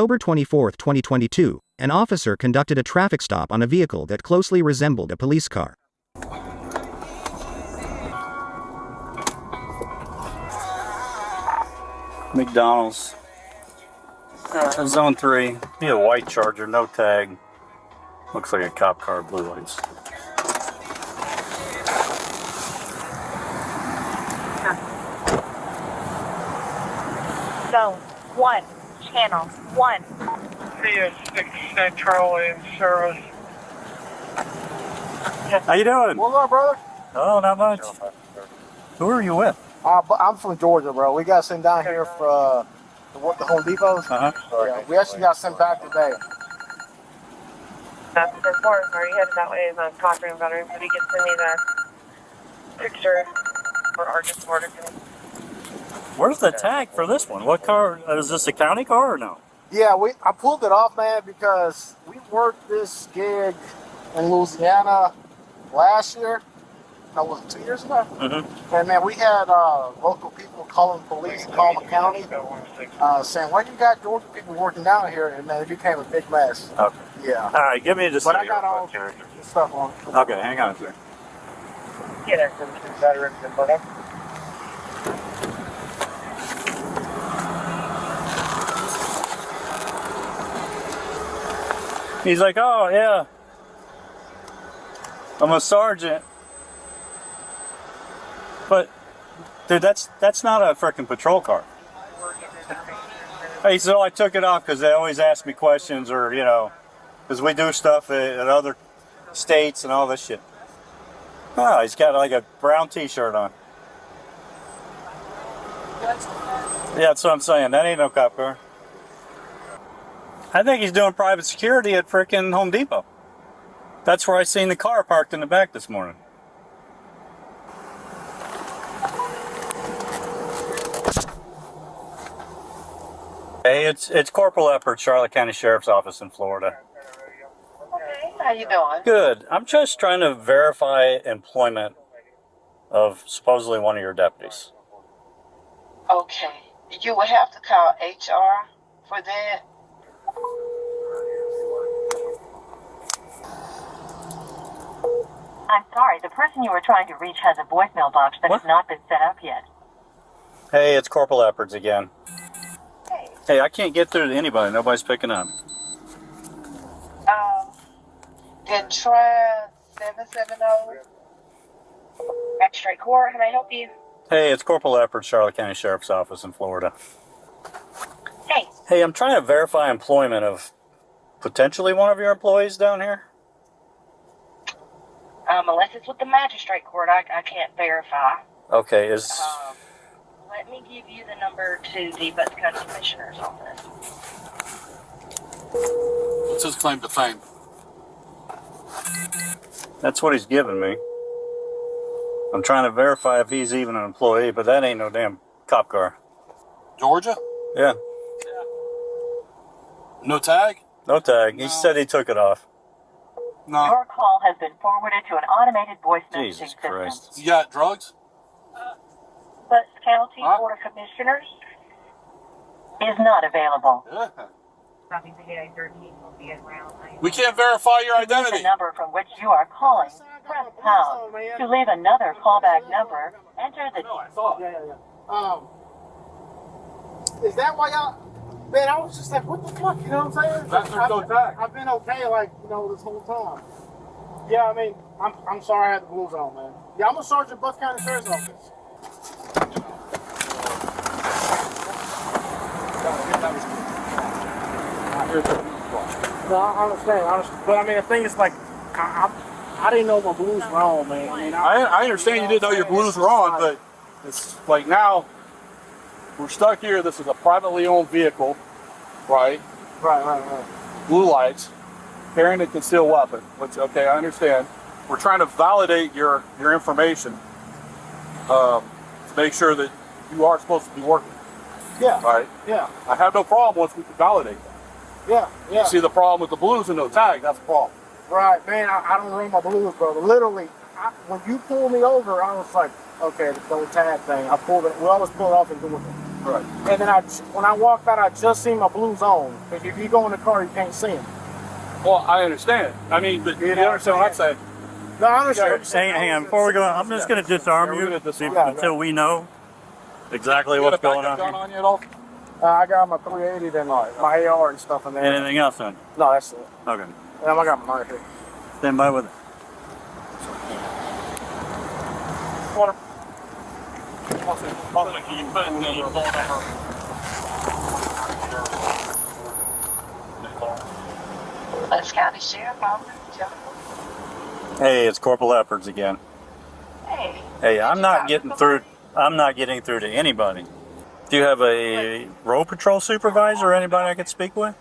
October 24, 2022, an officer conducted a traffic stop on a vehicle that closely resembled a police car. McDonald's. Zone 3. Be a white Charger, no tag. Looks like a cop car, blue lights. Zone 1, Channel 1. CS6 Central in service. How you doing? What's up, brother? Oh, not much. Who are you with? I'm from Georgia, bro. We got sent down here for to work the Home Depots. Yeah, we actually got sent back today. That's the report. Are you headed that way? Is a conference about it? Maybe get send me the picture for Argus Border. Where's the tag for this one? What car? Is this a county car or no? Yeah, I pulled it off, man, because we worked this gig in Louisiana last year. That was 2 years ago. Mm-hmm. And man, we had local people calling police, calling the county, saying, "Why you got Georgia people working down here?" And man, it became a big mess. Okay. Yeah. All right, give me just. But I got all the stuff on. Okay, hang on a second. Get there. Veterans and whatever. He's like, oh yeah, I'm a sergeant. But dude, that's not a freaking patrol car. Hey, so I took it off because they always ask me questions, or because we do stuff at other states and all this shit. Oh, he's got like a brown T-shirt on. Yeah, that's what I'm saying. That ain't no cop car. I think he's doing private security at frickin' Home Depot. That's where I seen the car parked in the back this morning. Hey, it's Corporal Eppert, Charlotte County Sheriff's Office in Florida. Okay, how you doing? Good. I'm just trying to verify employment of supposedly one of your deputies. Okay. You would have to call HR for that. I'm sorry, the person you were trying to reach has a voicemail box that has not been set up yet. Hey, it's Corporal Epperts again. Hey. Hey, I can't get through to anybody. Nobody's picking up. Then try 770. Magistrate Court, can I help you? Hey, it's Corporal Epperts, Charlotte County Sheriff's Office in Florida. Hey. Hey, I'm trying to verify employment of potentially one of your employees down here. Unless it's with the magistrate court, I can't verify. Okay, Let me give you the number to the Butts County Commissioner's office. What's his claim to fame? That's what he's giving me. I'm trying to verify if he's even an employee, but that ain't no damn cop car. Georgia? Yeah. No tag? No tag. No. He said he took it off. No. Your call has been forwarded to an automated voice messaging Jesus system. Christ. You got drugs? Butts County Huh? Board of Commissioners. Is not available. Yeah. Probably the 13 will be around. We can't verify your To leave identity. the number from which you are calling, press pound. To leave another callback number, enter the... No, I saw it. Yeah. Is that why y'all? Man, I was just like, what the fuck? You know what I'm saying? That's no tag. I've been okay, like, this whole time. Yeah, I mean, I'm sorry I had the blues on, man. Yeah, I'm a sergeant at Butts County Sheriff's Office. No, I understand. But I mean, the thing is, like, I didn't know my blues were on, man. I mean, I understand you didn't know your blues were on, but it's like now we're stuck here. This is a privately owned vehicle, right? Right. Blue lights, carrying a concealed weapon, which, okay, I understand. We're trying to validate your information to make sure that you are supposed to be working, Yeah. right? Yeah. I have no problem once we can validate that. Yeah. You see the problem with the blues and no tag, that's the problem. Right, man. I don't run my blues, brother. Literally, when you pulled me over, I was like, okay, the no tag thing. I pulled it. We always pull it off in Georgia. Right. And then when I walked out, I just seen my blue zone. If you go in the car, you can't see him. Well, I understand. I mean, but you understand what I'm saying? No, I understand. Hang on, before we go on, I'm just going to disarm you until we know exactly what's going on. Gun Here. on you at all? I got my 380 and my AR and stuff in there. Anything else on? No, that's it. Okay. And I got my knife here. Stand by with it. Water. Let's County Sheriff Office. Hey, it's Corporal Eppards again. Hey. Hey, I'm not getting through to anybody. Do you have a road patrol supervisor or anybody I could speak with?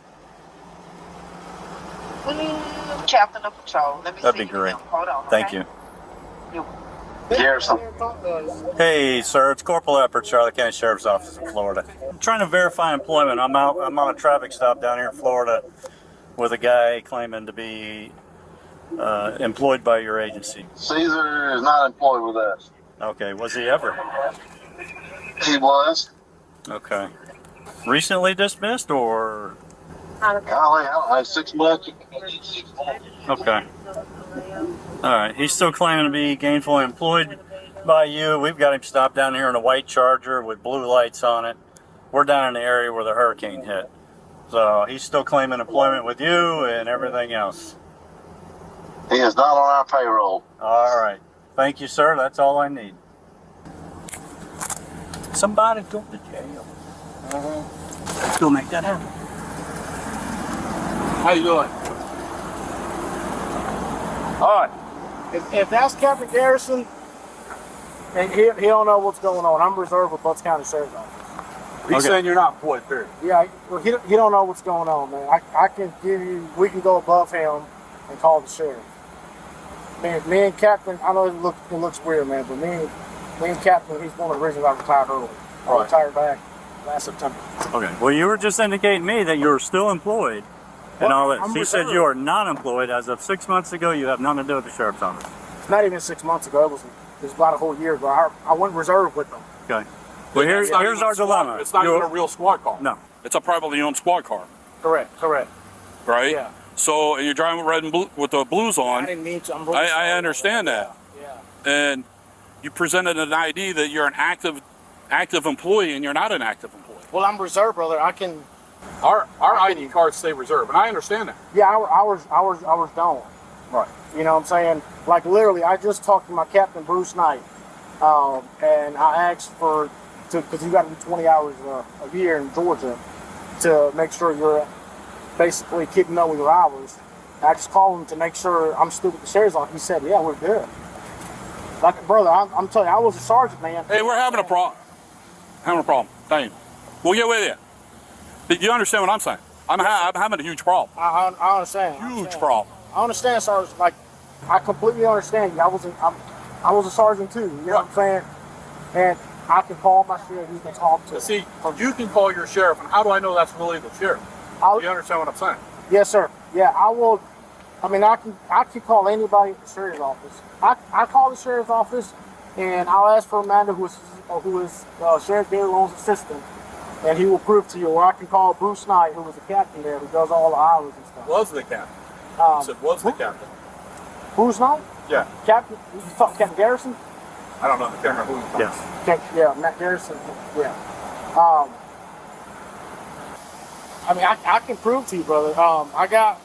Captain of Patrol. Let me That'd see. be great. Hold on. Thank okay? you. Garrison. Hey, sir, it's Corporal Eppards, Charlotte County Sheriff's Office in Florida. I'm trying to verify employment. I'm on a traffic stop down here in Florida with a guy claiming to be employed by your agency. Caesar is not employed with us. Okay, was he ever? He was. Okay. Recently dismissed or? Golly, I don't know, 6 months. Okay. All right. He's still claiming to be gainfully employed by you. We've got him stopped down here in a white Charger with blue lights on it. We're down in the area where the hurricane hit. So he's still claiming employment with you and everything else. He is not on our payroll. All right. Thank you, sir. That's all I need. Somebody's going to jail. Let's go make that happen. How you doing? All right. If that's Captain Garrison, and he don't know what's going on. I'm reserved with Butts County Sheriff's Office. He's saying you're not employed, period. Yeah, well, he don't know what's going on, man. I can give you, we can go above him and call the sheriff. Me and Captain, I know it looks weird, man, but me and Captain, he's one of the reasons I retired early. I retired back last September. Okay. Well, you were just indicating me that you're still employed and all that. She said you are not employed. As of 6 months ago, you have nothing to do with the sheriff's office. Not even 6 months ago. It was about a whole year ago. I went reserve with them. Okay. Well, here's our dilemma. It's not even a real squad car. No. It's a privately owned squad car. Correct. Right? Yeah. So and you're driving red and blue with the blues on. I didn't mean to. I understand that. Yeah. And you presented an ID that you're an active employee, and you're not an active employee. Well, I'm reserved, brother. I can. Our ID cards say reserve, and I understand that. Yeah, I was gone. Right. You know what I'm saying? Like literally, I just talked to my captain, Bruce Knight, and I asked because you got to do 20 hours a year in Georgia to make sure you're basically keeping up with your hours. I just called him to make sure I'm still with the sheriff's office. He said, "Yeah, we're good." Like, brother, I'm telling you, I was a sergeant, man. Hey, we're having a problem. Thank you. We'll get with you. Do you understand what I'm saying? I'm having a huge problem. I understand. Huge problem. I understand, Sergeant. Like, I completely understand you. I was a sergeant too. You know what I'm saying? And I can call my sheriff. You can talk to. See, you can call your sheriff, and how do I know that's really the sheriff? Do you understand what I'm saying? Yes, sir. Yeah, I will. I mean, I can call anybody at the sheriff's office. I call the sheriff's office, and I'll ask for Amanda, who is Sheriff Gary Lone's assistant, and he will prove to you. Or I can call Bruce Knight, who was the captain there, who does all the hours and stuff. Was the captain? I said, was the captain? Bruce Knight? Yeah. Captain? You talking Captain Garrison? I don't know. I can't remember who he was. Yes. Yeah, Matt Garrison. Yeah. I mean, I can prove to you, brother. I got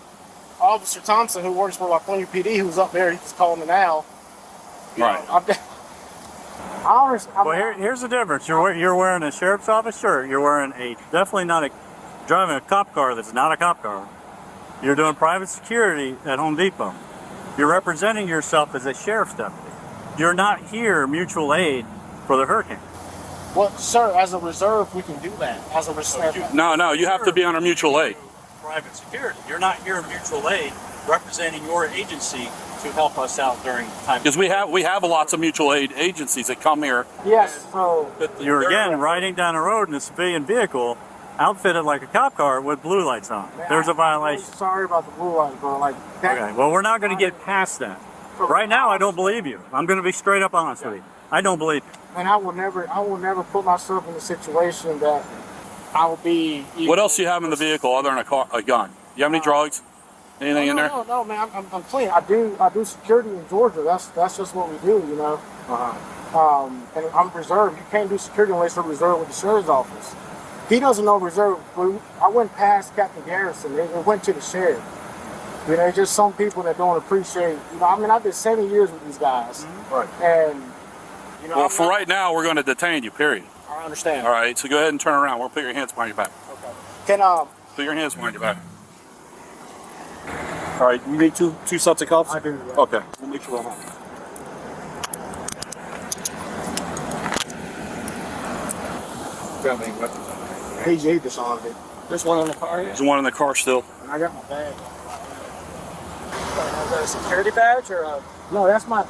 Officer Thompson, who works for Lacronia PD, who's up there. He's calling me now. Right. I understand. Well, here's the difference. You're wearing a sheriff's office shirt. You're wearing definitely not driving a cop car that's not a cop car. You're doing private security at Home Depot. You're representing yourself as a sheriff's deputy. You're not here mutual aid for the hurricane. Well, sir, as a reserve, we can do that. As a reserve. No, you have to be under mutual aid. Private security. You're not here mutual aid representing your agency to help us out during time. Because we have lots of mutual aid agencies that come here. Yes, so. You're again riding down the road in a civilian vehicle outfitted like a cop car with blue lights on. There's a violation. I'm sorry about the blue lights, bro. Like that. Okay, well, we're not going to get past that. Right now, I don't believe you. I'm going to be straight up honest with you. I don't believe you. And I will never put myself in a situation that I will be. What else do you have in the vehicle other than a gun? You have any drugs? Anything in there? No, man. I'm clean. I do security in Georgia. That's just what we do, you know. And I'm reserved. You can't do security unless you're reserved with the sheriff's office. He doesn't know reserve. I went past Captain Garrison. It went to the sheriff. You know, there's just some people that don't appreciate. You know, I mean, I've been 7 years with these guys, Right. and you know. Well, for right now, we're going to detain you. Period. I understand. All right. So go ahead and turn around. We'll put your hands behind your back. Okay. Can Put your hands behind your back. All right. You need two sets of cuffs. I do. Yeah. Okay. We'll make sure. He just on it. There's one in the car. There's one in the car still. And I got my bag. Is that a security badge or a No, that's my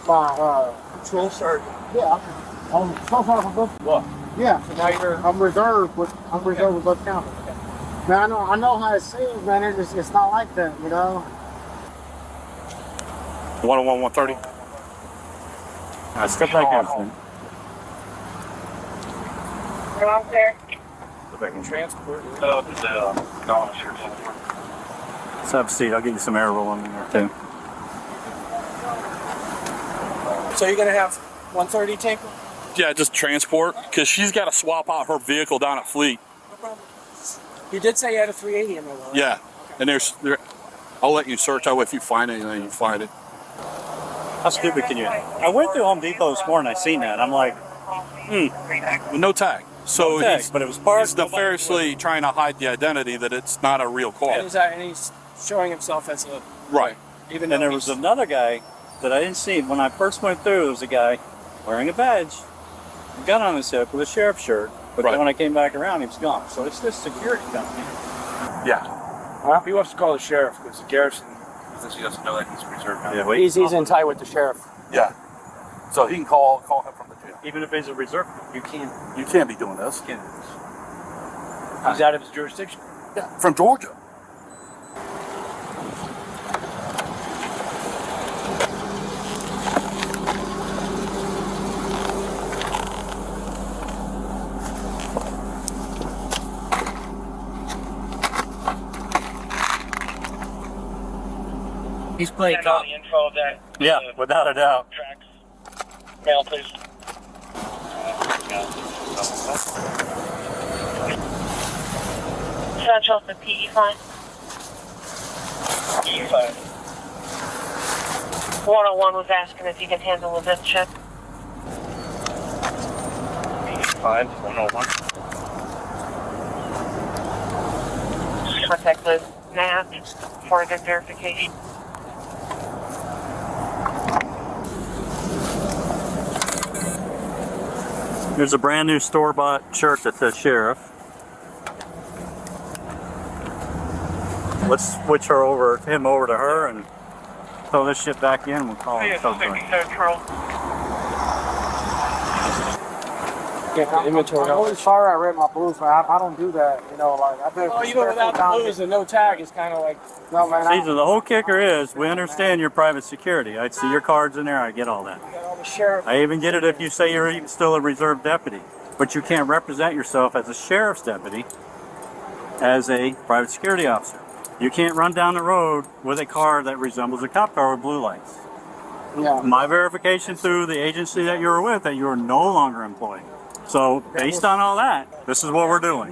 patrol sergeant? Yeah. I'm so far from both. What? Yeah. So now you're. I'm reserved with both counties. Man, I know how it seems, man. It's not like that, you know. 101, 130. All right, step back in, son. Go out there. Go back and transport. Let's have a seat. I'll give you some air rolling in there too. So you're gonna have 130 taper? Yeah, just transport because she's got to swap out her vehicle down at Fleet. No problem. You did say you had a 380 in there, though, right? Yeah, and I'll let you search out if you find anything. You find it. How stupid can you? I went through Home Depot this morning. I seen that. I'm like, With no tag. So no tag, he's, but it was parked. he's nefariously trying to hide the identity that it's not a real car. And he's showing himself as a. Right. Even And though there was another guy that I didn't see when I first went through. There was a guy wearing a badge, a gun on his hip with a sheriff's shirt. But Right. then when I came back around, he was gone. So it's this security company. Yeah. He wants to call the sheriff because Garrison says he doesn't know that he's reserved now. Yeah, wait. He's in tight with the sheriff. Yeah. So he can call him from the jail. Even if he's a reserve, You can't. You can't be doing this. Can't do this. He's out of his jurisdiction. Yeah. From Georgia. He's playing Send all cop. the info that yeah, without a doubt. tracks. Mail, please. Central to PE5. E5. 101 was asking if you can handle a vent check. E5, 101. Contact with Nat for the verification. There's a brand new store-bought shirt that says sheriff. Let's switch him over to her and throw this shit back in. We'll call him something. 60 Central. Get the inventory. I'm really sorry I read my blues, man. I don't do that, you know. Like I do. Oh, even without the blues and no tag is kind of like. No, man. See, the whole kicker is we understand your private security. I see your cards in there. I get all that. You got all the sheriff. I even get it if you say you're even still a reserve deputy, but you can't represent yourself as a sheriff's deputy, as a private security officer. You can't run down the road with a car that resembles a cop car with blue lights. Yeah. My verification through the agency that you were with that you are no longer employed. So based on all that, this is what we're doing.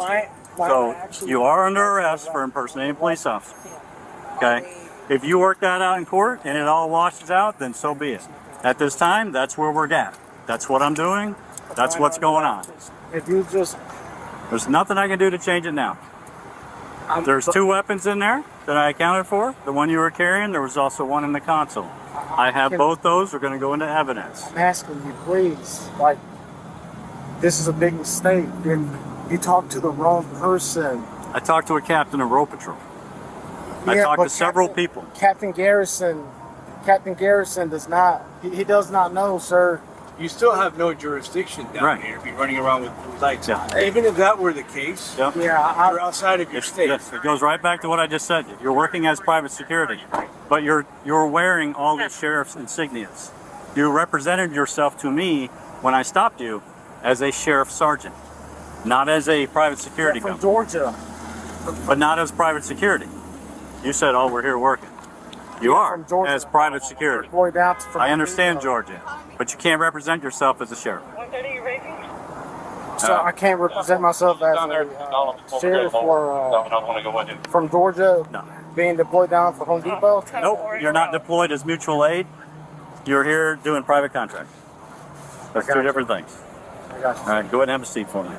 So you are under arrest for impersonating a police officer. Okay? If you work that out in court and it all washes out, then so be it. At this time, that's where we're at. That's what I'm doing. That's what's going on. If you just. There's nothing I can do to change it now. There's 2 weapons in there that I accounted for. The one you were carrying, there was also one in the console. I have both those. They're going to go into evidence. I'm asking you, please. Like, this is a big mistake. You talked to the wrong person. I talked to a captain of road patrol. I Yeah, talked but to several people. Captain Garrison does not. He does not know, sir. You still have no jurisdiction down Right. here if you're running around with blue lights Yeah. on. Even if that were the case, Yep. Yeah, you're outside of your state. Yes, it goes right back to what I just said. You're working as private security, but you're wearing all the sheriff's insignias. You represented yourself to me when I stopped you as a sheriff sergeant, not as a private security From company. Georgia. But not as private security. You said, "Oh, we're here working." You Yeah, are from Georgia. as private security. Deployed out from I understand Georgia, but you can't represent yourself as a sheriff. 130, you racing? So I can't represent myself as Down there, a sheriff or I don't want to go with him. from Georgia, No. being deployed down for Home Depot. Nope, you're not deployed as mutual aid. You're here doing private contract. That's two different things. I got you. All right, go ahead and have a seat for me.